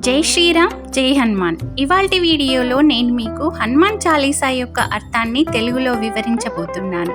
జై శ్రీరామ్, జై హనుమాన్. ఇవాల్టి వీడియోలో నేను మీకు హనుమాన్ చాలీసా యొక్క అర్థాన్ని తెలుగులో వివరించబోతున్నాను.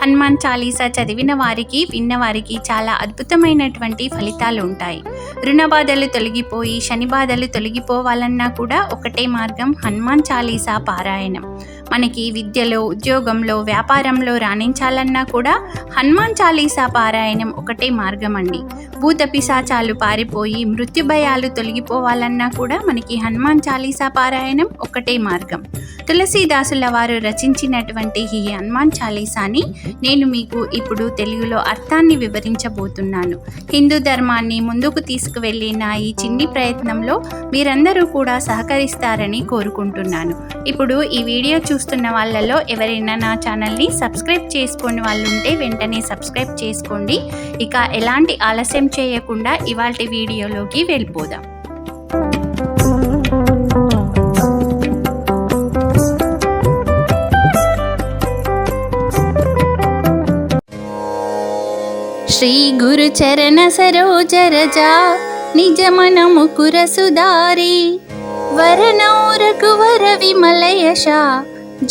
హనుమాన్ చాలీసా చదివిన వారికి, విన్నవారికి చాలా అద్భుతమైనటువంటి ఫలితాలు ఉంటాయి. రుణబాధలు తొలగిపోయి శని బాధలు తొలగిపోవాలన్నా కూడా ఒకటే మార్గం హనుమాన్ చాలీసా పారాయణం. మనకి విద్యలో, ఉద్యోగంలో, వ్యాపారంలో రాణించాలన్నా కూడా హనుమాన్ చాలీసా పారాయణం ఒకటే మార్గం అండి. భూత పిశాచాలు పారిపోయి మృత్యు భయాలు తొలగిపోవాలన్నా కూడా మనకి హనుమాన్ చాలీసా పారాయణం ఒకటే మార్గం. తులసీదాసుల వారు రచించినటువంటి ఈ హనుమాన్ చాలీసాని నేను మీకు ఇప్పుడు తెలుగులో అర్థాన్ని వివరించబోతున్నాను. హిందూ ధర్మాన్ని ముందుకు తీసుకువెళ్ళిన ఈ చిన్ని ప్రయత్నంలో మీరందరూ కూడా సహకరిస్తారని కోరుకుంటున్నాను. ఇప్పుడు ఈ వీడియో చూస్తున్న వాళ్ళలో ఎవరైనా నా ఛానల్ని సబ్స్క్రైబ్ చేసుకుని వాళ్ళు ఉంటే వెంటనే సబ్స్క్రైబ్ చేసుకోండి. ఇక ఎలాంటి ఆలస్యం చేయకుండా ఇవాల్టి వీడియోలోకి వెళ్ళిపోదాం. శ్రీ గురు చరణ సరోజ రజా నిజ మన ముకుర సుధారి వరనౌరకు వర విమలయశ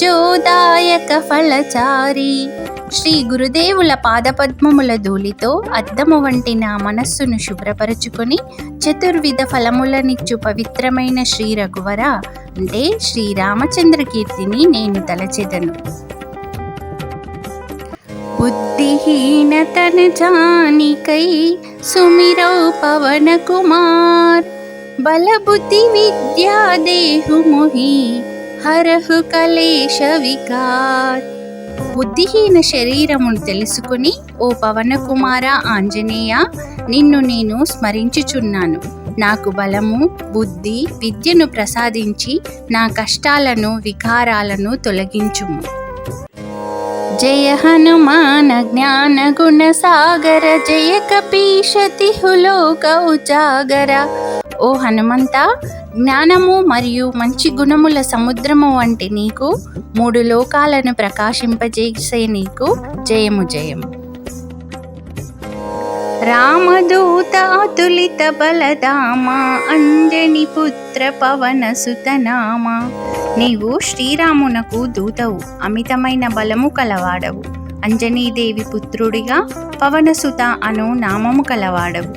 జోదాయక ఫలచారి. శ్రీ గురుదేవుల పాదపద్మముల ధూళితో అద్దము వంటి నా మనస్సును శుభ్రపరచుకొని చతుర్విధ ఫలములనిచ్చు పవిత్రమైన శ్రీ రఘువర అంటే శ్రీరామచంద్ర కీర్తిని నేను తలచెదను. బుద్ధిహీనతన జానికై సుమిరౌ పవన కుమార్ బలబుద్ధి విద్యా దేహు మొహి హరహు కలేశ వికార్. బుద్ధిహీన శరీరమును తెలుసుకుని ఓ పవన కుమార ఆంజనేయ, నిన్ను నేను స్మరించుచున్నాను. నాకు బలము, బుద్ధి, విద్యను ప్రసాదించి నా కష్టాలను, వికారాలను తొలగించుము. జయ హనుమాన జ్ఞాన గుణ సాగర జయ కపీశతిహులోక ఉజాగర. ఓ హనుమంత, జ్ఞానము మరియు మంచి గుణముల సముద్రము వంటి నీకు, మూడు లోకాలను ప్రకాశింపజేసే నీకు జయము జయము. రామదూత అతులిత బలధామ అంజని పుత్ర పవన సుతనామ. నీవు శ్రీరామునకు దూతవు, అమితమైన బలము కలవాడవు. అంజనీదేవి పుత్రుడిగా పవనసుత అను నామము కలవాడవు.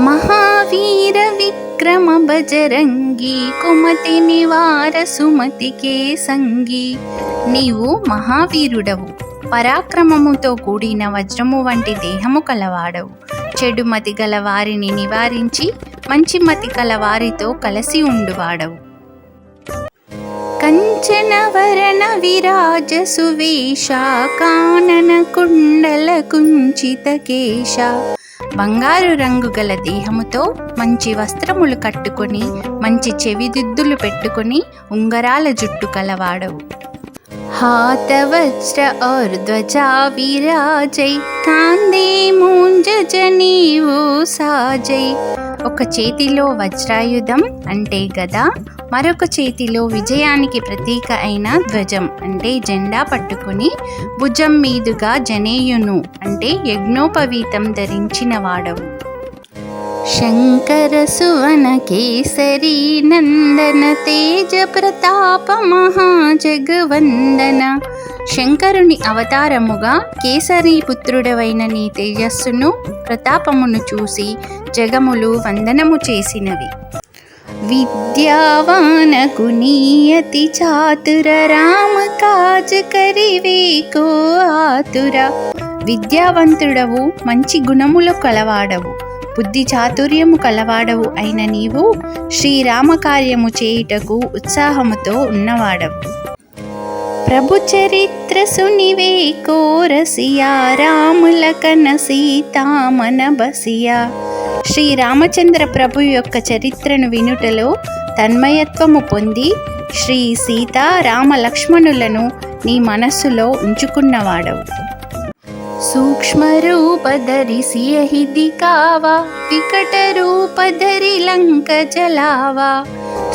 మహావీర విక్రమ బజరంగి కుమతి నివార సుమతికే సంగి. నీవు మహావీరుడవు, పరాక్రమముతో కూడిన వజ్రము వంటి దేహము కలవాడవు. చెడు మతి గల వారిని నివారించి మంచి మతి కల వారితో కలిసి ఉండువాడవు. కంచన వరణ విరాజ సువేష కానన కుండల కుంచిత కేశ. బంగారు రంగు గల దేహముతో మంచి వస్త్రములు కట్టుకొని, మంచి చెవిదిద్దులు పెట్టుకొని, ఉంగరాల జుట్టు కలవాడవు. हाथ वज्र और ध्वजा विराजै कांदे मूंज जनीवो साजै. ఒక చేతిలో వజ్రాయుధం అంటే గద, మరొక చేతిలో విజయానికి ప్రతీక అయిన ధ్వజం అంటే జెండా పట్టుకుని, భుజం మీదుగా జనేయును అంటే యజ్ఞోపవీతం ధరించిన వాడవు. శంకర సువన కేసరి నందన తేజ ప్రతాప మహాజగవందన. శంకరుని అవతారముగా కేసరి పుత్రుడవైన నీ తేజస్సును, ప్రతాపమును చూసి జగములు వందనము చేసినవి. విద్యావాన గుణీయతి చాతుర రామ కాజ కరివే కో ఆతుర. విద్యావంతుడవు, మంచి గుణములు కలవాడవు, బుద్ధి చాతుర్యము కలవాడవు అయిన నీవు శ్రీరామ కార్యము చేయుటకు ఉత్సాహముతో ఉన్నవాడవు. ప్రభు చరిత్ర సునివే కోరసియా రాములకన సీతామన బసియా. శ్రీరామచంద్ర ప్రభు యొక్క చరిత్రను వినుటలో తన్మయత్వము పొంది శ్రీ సీతా రామ లక్ష్మణులను నీ మనస్సులో ఉంచుకున్నవాడవు. సూక్ష్మ రూపధరి సియహి దికావా వికట రూపధరి లంక జలావా.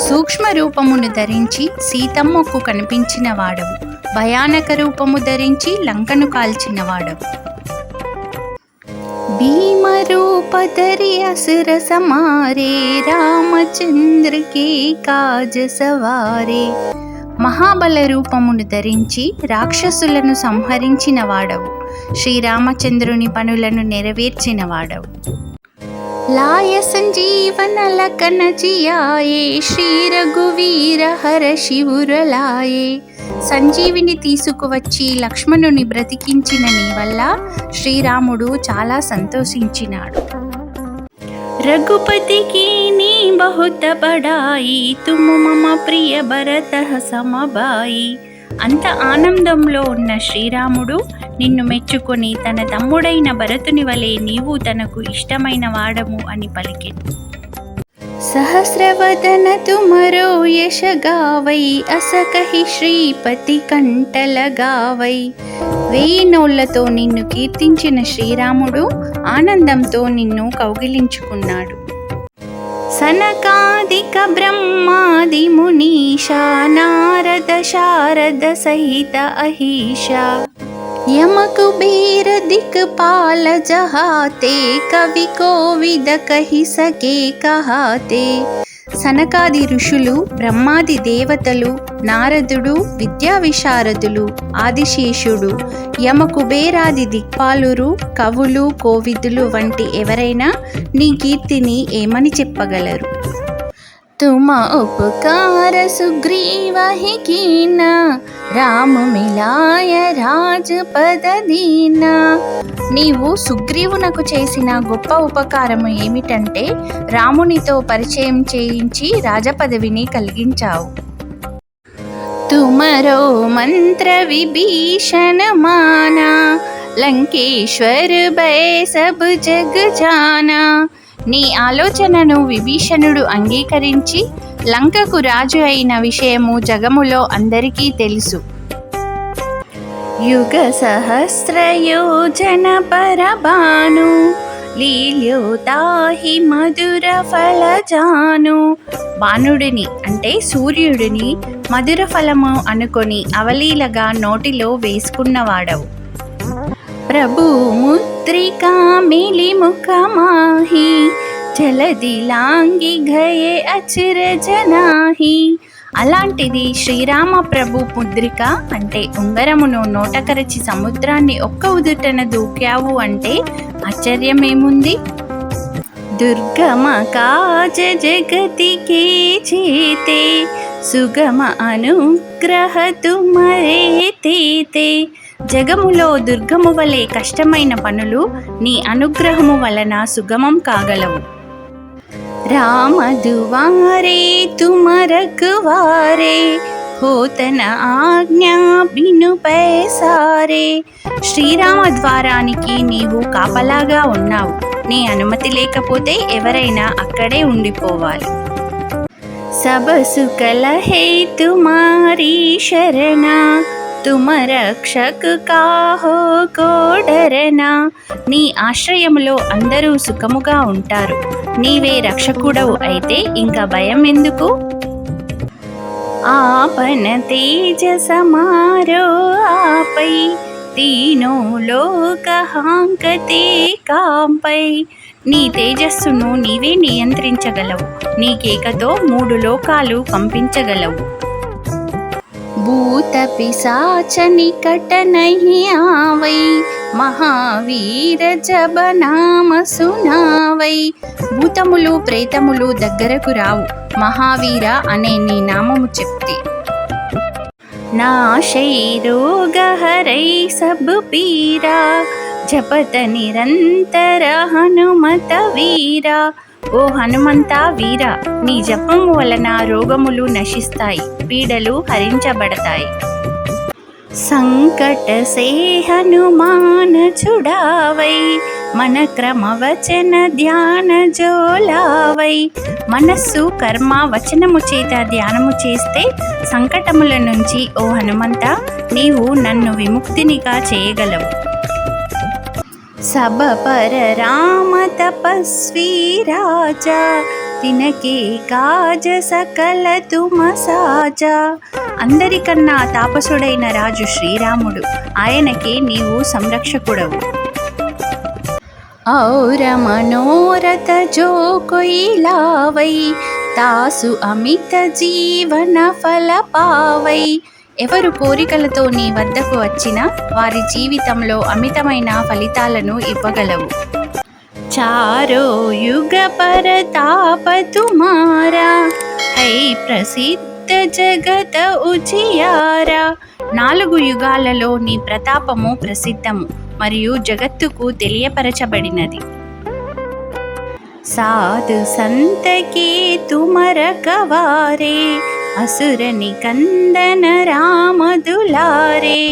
సూక్ష్మ రూపమును ధరించి సీతమ్మకు కనిపించిన వాడవు, భయానక రూపము ధరించి లంకను కాల్చిన వాడవు. भीम रूप धरि असुर समारे రామచంద్ర కే కాజ సవారే. మహాబల రూపమును ధరించి రాక్షసులను సంహరించిన వాడవు, శ్రీరామచంద్రుని పనులను నెరవేర్చిన వాడవు. లాయ సంజీవన లకన జియాయే శ్రీ రఘువీర హర శివురలాయే. సంజీవిని తీసుకువచ్చి లక్ష్మణుని బ్రతికించిన నీ వల్ల శ్రీరాముడు చాలా సంతోషించినాడు. రఘుపతి కీ నీ బహుత బడాయి తుమ్ మమ ప్రియ భరత సమబాయి. అంత ఆనందంలో ఉన్న శ్రీరాముడు నిన్ను మెచ్చుకొని తన తమ్ముడైన భరతుని వలె నీవు తనకు ఇష్టమైన వాడము అని పలికెను. సహస్రవదన తుమరో యశ గావై అస కహి శ్రీపతి కంటల గావై. 1000 నోళ్లతో నిన్ను కీర్తించిన శ్రీరాముడు ఆనందంతో నిన్ను కౌగిలించుకున్నాడు. సనకాదిక బ్రహ్మాది మునీషా నారద శారద సహిత అహీషా. యమ కుబేర దిక్పాల జహాతే కవి కోవిద కహి సకే కహాతే. సనకాది ఋషులు, బ్రహ్మాది దేవతలు, నారదుడు, విద్యా విశారదులు, ఆదిశేషుడు, యమ కుబేరాది దిక్పాలురు, కవులు, కోవిదులు వంటి ఎవరైనా నీ కీర్తిని ఏమని చెప్పగలరు? तुम उपकार सुग्रीव ही कीना రామ మిలాయ రాజపద దీనా. నీవు సుగ్రీవునకు చేసిన గొప్ప ఉపకారము ఏమిటంటే రామునితో పరిచయం చేయించి రాజపదవిని కలిగించావు. తుమరో మంత్ర విభీషణ మానా లంకేశ్వర భయ సబ్ జగ్ జానా. నీ ఆలోచనను విభీషణుడు అంగీకరించి లంకకు రాజు అయిన విషయము జగములో అందరికీ తెలుసు. యుగ సహస్ర యోజన పరబాను లీల్యోతాహి మధుర ఫలజాను. బాణుడిని అంటే సూర్యుడిని మధుర ఫలము అనుకొని అవలీలగా నోటిలో వేసుకున్నవాడవు. ప్రభు ముద్రికా మిలి ముఖమాహి జలది లాంగి గయే అచిర జనాహి. అలాంటిది శ్రీరామ ప్రభు ముద్రిక అంటే ఉంగరమును నోటకరచి సముద్రాన్ని ఒక్క ఉదుటన దూకావు అంటే ఆశ్చర్యమేముంది? దుర్గమ కాజ జగతికే చేతే సుగమ అనుగ్రహ తుమరే తేతే. జగములో దుర్గము వలె కష్టమైన పనులు నీ అనుగ్రహము వలన సుగమం కాగలవు. రామ దువారే తుమ రఘువారే హోతన ఆజ్ఞా బిను పైసారే. శ్రీరామ ద్వారానికి నీవు కాపలాగా ఉన్నావు. నీ అనుమతి లేకపోతే ఎవరైనా అక్కడే ఉండిపోవాలి. సబ సుకల హే తుమారీ శరణా తుమ రక్షక కాహో కోడరనా. నీ ఆశ్రయములో అందరూ సుఖముగా ఉంటారు. నీవే రక్షకుడవు అయితే ఇంకా భయం ఎందుకు? ఆపన తేజ సమారో ఆపై తీనో లోక హాంకతే కాంపై. నీ తేజస్సును నీవే నియంత్రించగలవు. నీ కేకతో 3 లోకాలు కంపించగలవు. భూత పిశాచ నికట నహి ఆవై మహావీర జబ నామ సునావై. భూతములు ప్రేతములు దగ్గరకు రావు మహావీర అనే నీ నామము చెప్తే. నాశై రోగ హరై సబ్ పీరా జపత నిరంతర హనుమత వీరా. ఓ హనుమంత వీర, నీ జపము వలన రోగములు నశిస్తాయి, పీడలు హరించబడతాయి. సంకట సే హనుమాన చుడావై మన క్రమవచన ధ్యాన జోలావై. మనస్సు కర్మ వచనము చేత ధ్యానము చేస్తే సంకటముల నుంచి ఓ హనుమంత నీవు నన్ను విముక్తినిగా చేయగలవు. సబ పర రామ తపస్వీ రాజా తినకే కాజ సకల తుమ సాజా. అందరికన్నా తాపసుడైన రాజు శ్రీరాముడు, ఆయనకే నీవు సంరక్షకుడవు. और मनोरथ जो कोई लावै तासु అమిత జీవన ఫల పావై. ఎవరు కోరికలతో నీ వద్దకు వచ్చినా వారి జీవితంలో అమితమైన ఫలితాలను ఇవ్వగలవు. చారో యుగ పరతాప తుమారా హై ప్రసిద్ధ జగత ఉజియారా. 4 యుగాలలో నీ ప్రతాపము ప్రసిద్ధము మరియు జగత్తుకు తెలియపరచబడినది. సాధు సంతకే తుమర కవారే అసుర నికందన రామదులారే.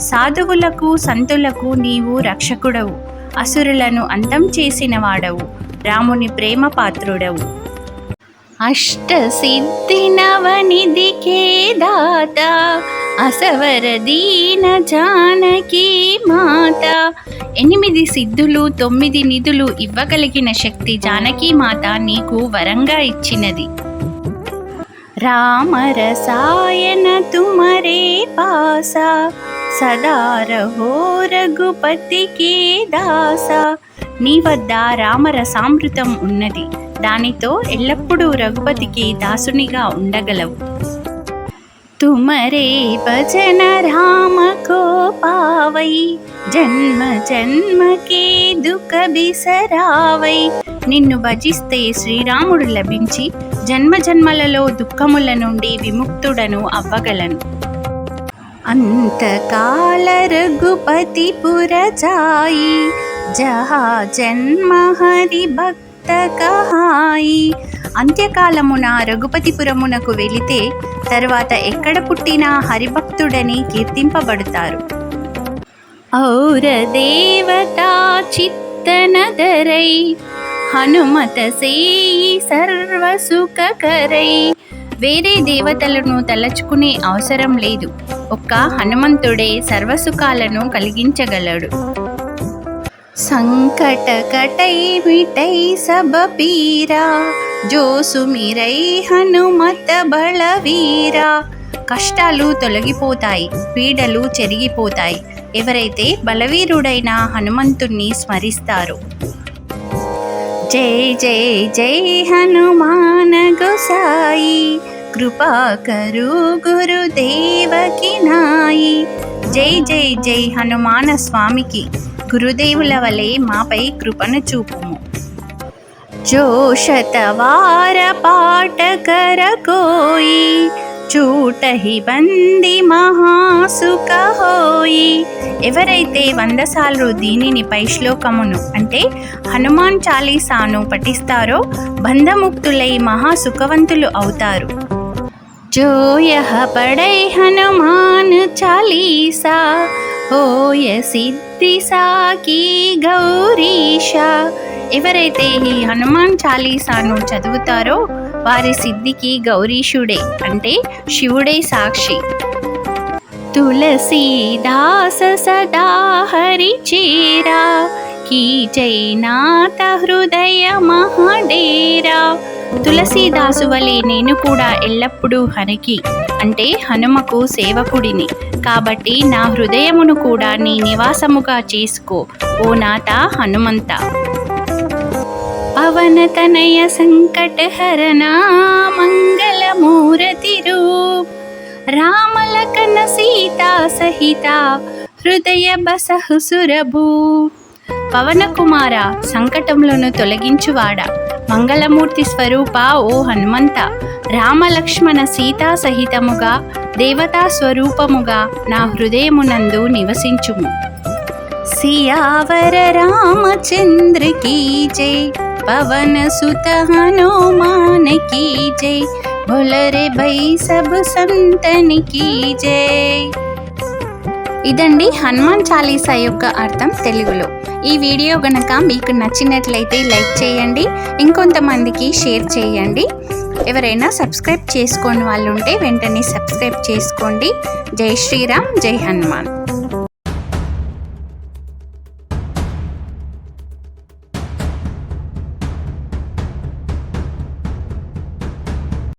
సాధువులకు సంతులకు నీవు రక్షకుడవు, అసురులను అంతం చేసిన వాడవు, రాముని ప్రేమ పాత్రుడవు. అష్ట సిద్ధి నవనిధికే దాత అసవర దీన జానకి మాత. 8 సిద్ధులు 9 నిధులు ఇవ్వగలిగిన శక్తి జానకి మాత నీకు వరంగా ఇచ్చినది. రామ రసాయన తుమరే పాసా సదా రహో రఘుపతి కే దాస. నీ వద్ద రామరసామృతం ఉన్నది, దానితో ఎల్లప్పుడూ రఘుపతికి దాసునిగా ఉండగలవు. తుమరే భజన రామ కో పావై జన్మ జన్మకే దుఃఖ బిసరావై. నిన్ను భజిస్తే శ్రీరాముడు లభించి జన్మ జన్మలలో దుఃఖముల నుండి విముక్తుడను అవ్వగలను. అంతకాల రఘుపతి పుర జాయి జహా జన్మ హరి భక్త కహాయి. అంత్యకాలమున రఘుపతిపురమునకు వెళితే తర్వాత ఎక్కడ పుట్టినా హరిభక్తుడని కీర్తింపబడతారు. ఔర దేవతా చిత్తనదరై హనుమత సేయి సర్వసుఖకరై. వేరే దేవతలను తలచుకునే అవసరం లేదు, ఒక్క హనుమంతుడే సర్వసుఖాలను కలిగించగలడు. సంకట కటై మిటై సబ పీరా జో సుమిరై హనుమత బలవీరా. కష్టాలు తొలగిపోతాయి, పీడలు చెరిగిపోతాయి ఎవరైతే బలవీరుడైన హనుమంతుణ్ణి స్మరిస్తారు. జై జై జై హనుమాన గోసాయి కృపా కరు గురుదేవకి నాయి. జై జై జై హనుమాన స్వామికి, గురుదేవుల వలె మాపై కృపను చూపుము. జో శతవార పాట కర కోయి చూటహి బంది మహాసుఖ హోయి. ఎవరైతే 100 సార్లు దీనిని పై శ్లోకమును అంటే హనుమాన్ చాలీసాను పఠిస్తారో బంధముక్తులై మహాసుఖవంతులు అవుతారు. जो यह पढ़ै हनुमान चालीसा होय సిద్ధి సాకి గౌరీషా. ఎవరైతే ఈ హనుమాన్ చాలీసాను చదువుతారో వారి సిద్ధికి గౌరీషుడే అంటే శివుడే సాక్షి. తులసీదాస సదా హరి చేరా కీచైనాథ హృదయ మహడేరా. తులసీదాసు వలె నేను కూడా ఎల్లప్పుడూ హరికి అంటే హనుమకు సేవకుడిని, కాబట్టి నా హృదయమును కూడా నీ నివాసముగా చేసుకో ఓ నాథ హనుమంత. పవన తనయ సంకట హరణ మంగళ మూరతి రూప్ రామలకన సీతా సహిత హృదయ బసహు సురభూ. పవన కుమార, సంకటములను తొలగించువాడా, మంగళమూర్తి స్వరూప ఓ హనుమంత, రామలక్ష్మణ సీతా సహితముగా దేవతా స్వరూపముగా నా హృదయమునందు నివసించుము. సియావర రామచంద్ర కీ జై పవన సుత హనుమాన్ కీ జై బోలరే భై సబ్ సంతన్ కీ జై. ఇదండి హనుమాన్ చాలీసా యొక్క అర్థం తెలుగులో. ఈ వీడియో గనక మీకు నచ్చినట్లయితే లైక్ చేయండి, ఇంకొంతమందికి షేర్ చేయండి. ఎవరైనా సబ్స్క్రైబ్ చేసుకోని వాళ్ళు ఉంటే వెంటనే సబ్స్క్రైబ్ చేసుకోండి. జై శ్రీరామ్, జై హనుమాన్.